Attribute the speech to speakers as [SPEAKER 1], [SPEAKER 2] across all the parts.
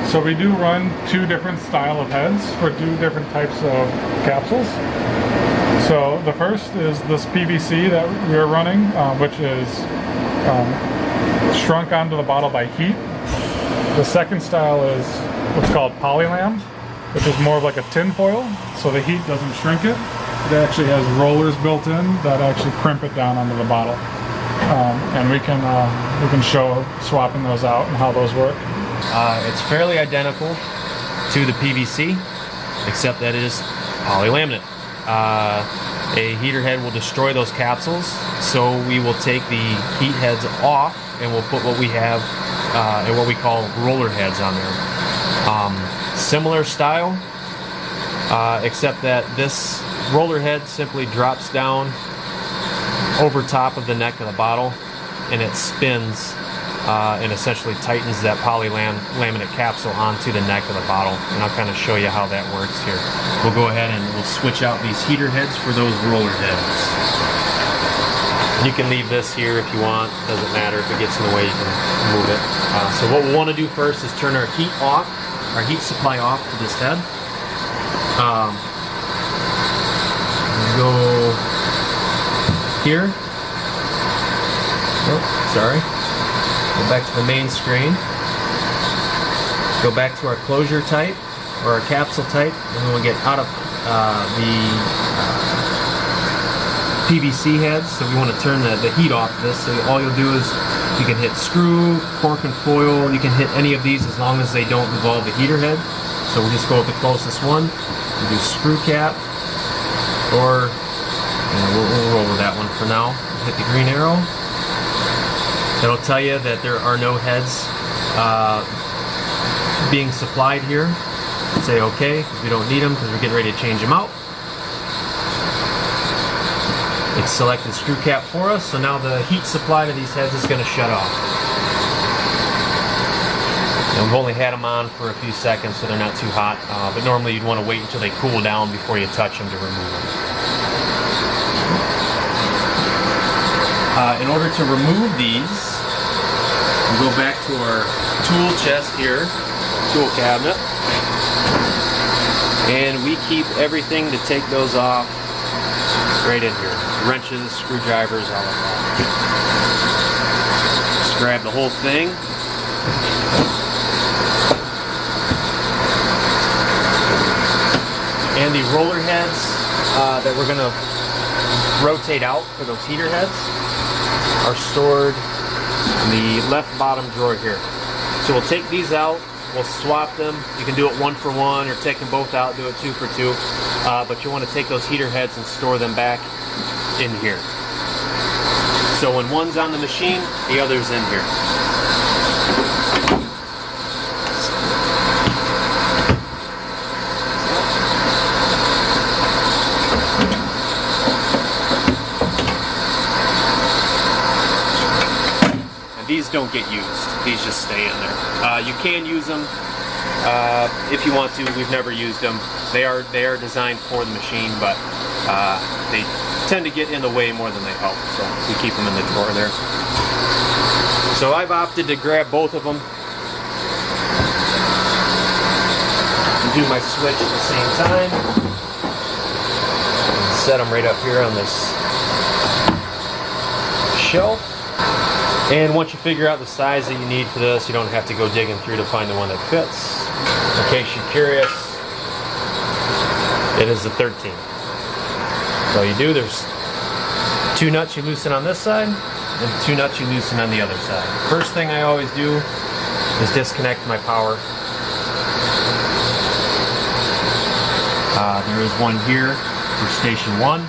[SPEAKER 1] So we do run two different style of heads for two different types of capsules. So the first is this PVC that we are running, which is shrunk onto the bottle by heat. The second style is what's called Polylam, which is more of like a tin foil, so the heat doesn't shrink it. It actually has rollers built in that actually crimp it down onto the bottle. And we can show swapping those out and how those work.
[SPEAKER 2] It's fairly identical to the PVC, except that it is polylaminate. A heater head will destroy those capsules, so we will take the heat heads off and we'll put what we have and what we call roller heads on there. Similar style, except that this roller head simply drops down over top of the neck of the bottle and it spins and essentially tightens that polylaminate capsule onto the neck of the bottle. And I'll kind of show you how that works here. We'll go ahead and we'll switch out these heater heads for those roller heads. You can leave this here if you want, doesn't matter. If it gets in the way, you can move it. So what we want to do first is turn our heat off, our heat supply off to this head. Go here. Oh, sorry. Go back to the main screen. Go back to our closure type or our capsule type, and then we'll get out of the PVC heads. So we want to turn the heat off this. So all you'll do is you can hit screw, cork and foil. You can hit any of these as long as they don't involve the heater head. So we'll just go with the closest one. We'll do screw cap, or we'll roll with that one for now. Hit the green arrow. It'll tell you that there are no heads being supplied here. Say OK, because we don't need them because we're getting ready to change them out. It's selected screw cap for us, so now the heat supply to these heads is going to shut off. And we've only had them on for a few seconds, so they're not too hot, but normally you'd want to wait until they cool down before you touch them to remove them. In order to remove these, we'll go back to our tool chest here, tool cabinet, and we keep everything to take those off right in here. Wrenches, screwdrivers, all of that. Just grab the whole thing. And the roller heads that we're going to rotate out for those heater heads are stored in the left bottom drawer here. So we'll take these out, we'll swap them. You can do it 1 for 1 or take them both out, do it 2 for 2. But you want to take those heater heads and store them back in here. So when one's on the machine, the other's in here. These don't get used. These just stay in there. You can use them if you want to. We've never used them. They are designed for the machine, but they tend to get in the way more than they help. So we keep them in the drawer there. So I've opted to grab both of them and do my switch at the same time. And set them right up here on this shelf. And once you figure out the size that you need for this, you don't have to go digging through to find the one that fits. In case you're curious, it is the 13. So you do, there's 2 nuts you loosen on this side and 2 nuts you loosen on the other side. First thing I always do is disconnect my power. There is one here for station 1.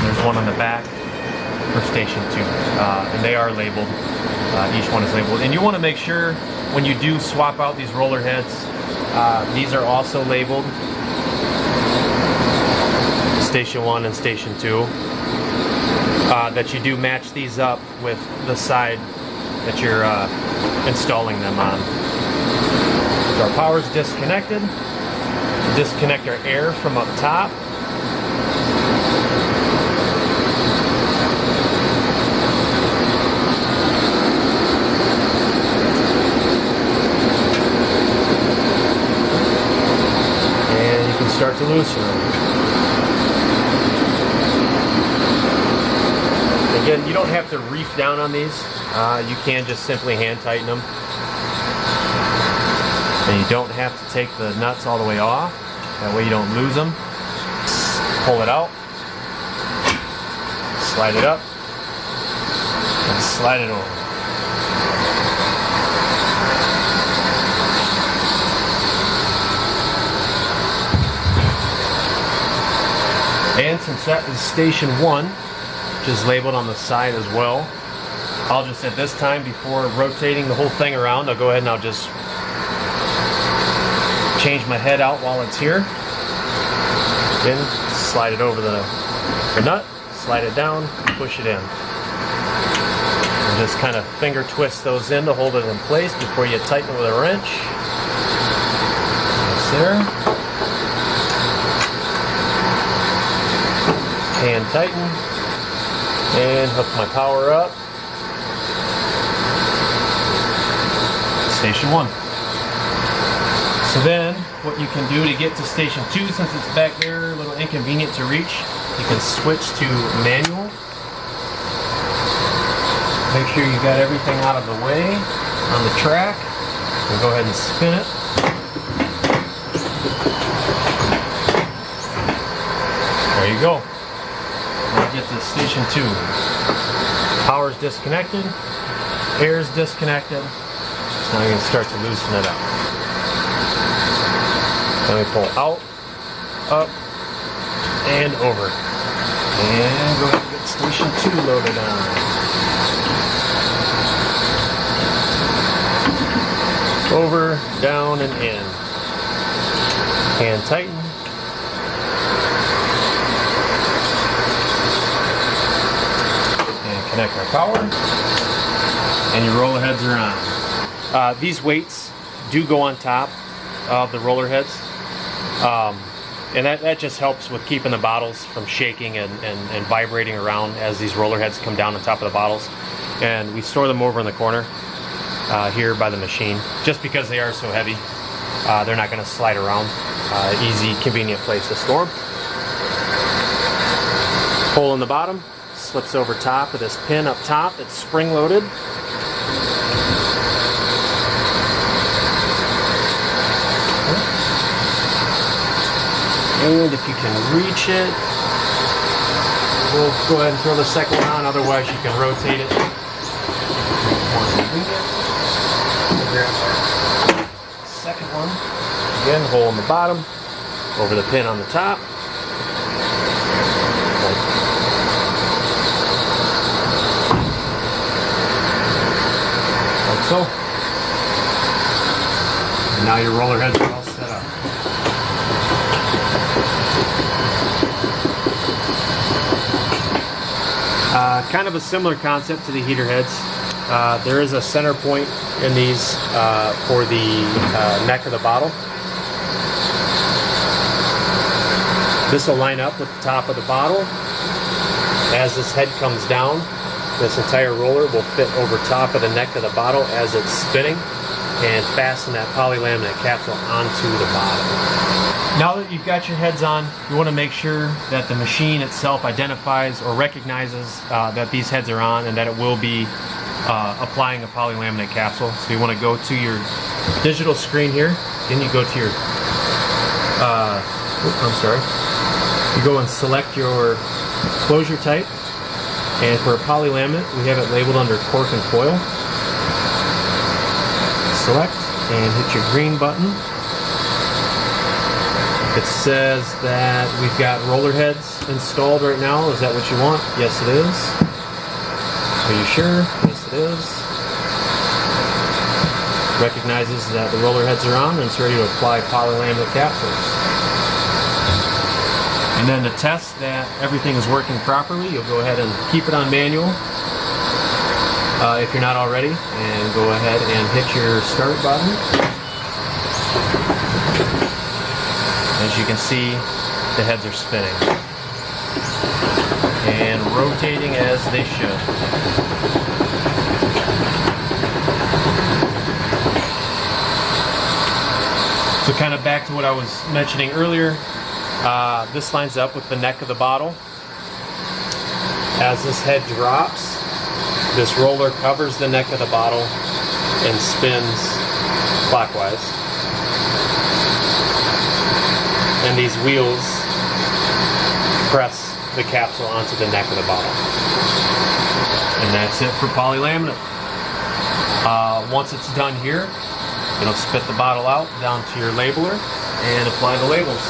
[SPEAKER 2] There's one on the back for station 2, and they are labeled. Each one is labeled, and you want to make sure when you do swap out these roller heads, these are also labeled, station 1 and station 2, that you do match these up with the side that you're installing them on. So our power is disconnected. Disconnect our air from up top. start to loosen them. Again, you don't have to reef down on these. You can just simply hand tighten them. And you don't have to take the nuts all the way off. That way you don't lose them. Pull it out. Slide it up. And slide it over. And since that is station 1, which is labeled on the side as well, I'll just at this time, before rotating the whole thing around, I'll go ahead and I'll just change my head out while it's here. Then slide it over the nut, slide it down, push it in. And just kind of finger twist those in to hold it in place before you tighten it with a wrench. That's there. Hand tighten and hook my power up. Station 1. So then what you can do to get to station 2, since it's back there, a little inconvenient to reach, you can switch to manual. Make sure you got everything out of the way on the track, and go ahead and spin it. There you go. Get to station 2. Power's disconnected, air's disconnected, so now I'm going to start to loosen it up. Then we pull out, up, and over. And go ahead and get station 2 loaded on. Over, down, and in. Hand tighten. Connect our power, and your roller heads are on. These weights do go on top of the roller heads, and that just helps with keeping the bottles from shaking and vibrating around as these roller heads come down on top of the bottles. And we store them over in the corner here by the machine, just because they are so heavy. They're not going to slide around. Easy, convenient place to store them. Hole in the bottom. Slips over top of this pin up top. It's spring loaded. And if you can reach it, we'll go ahead and throw the second one on, otherwise you can rotate it. Grab our second one. Again, hole in the bottom, over the pin on the top. So, and now your roller heads are all set up. Kind of a similar concept to the heater heads. There is a center point in these for the neck of the bottle. This will line up with the top of the bottle. As this head comes down, this entire roller will fit over top of the neck of the bottle as it's spinning and fasten that polylaminate capsule onto the bottle. Now that you've got your heads on, you want to make sure that the machine itself identifies or recognizes that these heads are on and that it will be applying a polylaminate capsule. So you want to go to your digital screen here, then you go to your, you go and select your closure type. And for a polylaminate, we have it labeled under cork and foil. Select and hit your green button. It says that we've got roller heads installed right now. Is that what you want? Yes, it is. Are you sure? Yes, it is. Recognizes that the roller heads are on and it's ready to apply polylaminate capsules. And then to test that everything is working properly, you'll go ahead and keep it on manual if you're not already, and go ahead and hit your start button. As you can see, the heads are spinning and rotating as they should. So kind of back to what I was mentioning earlier, This lines up with the neck of the bottle. As this head drops, this roller covers the neck of the bottle and spins clockwise. And these wheels press the capsule onto the neck of the bottle. And that's it for polylaminate. Once it's done here, it'll spit the bottle out down to your labeler and apply the labels.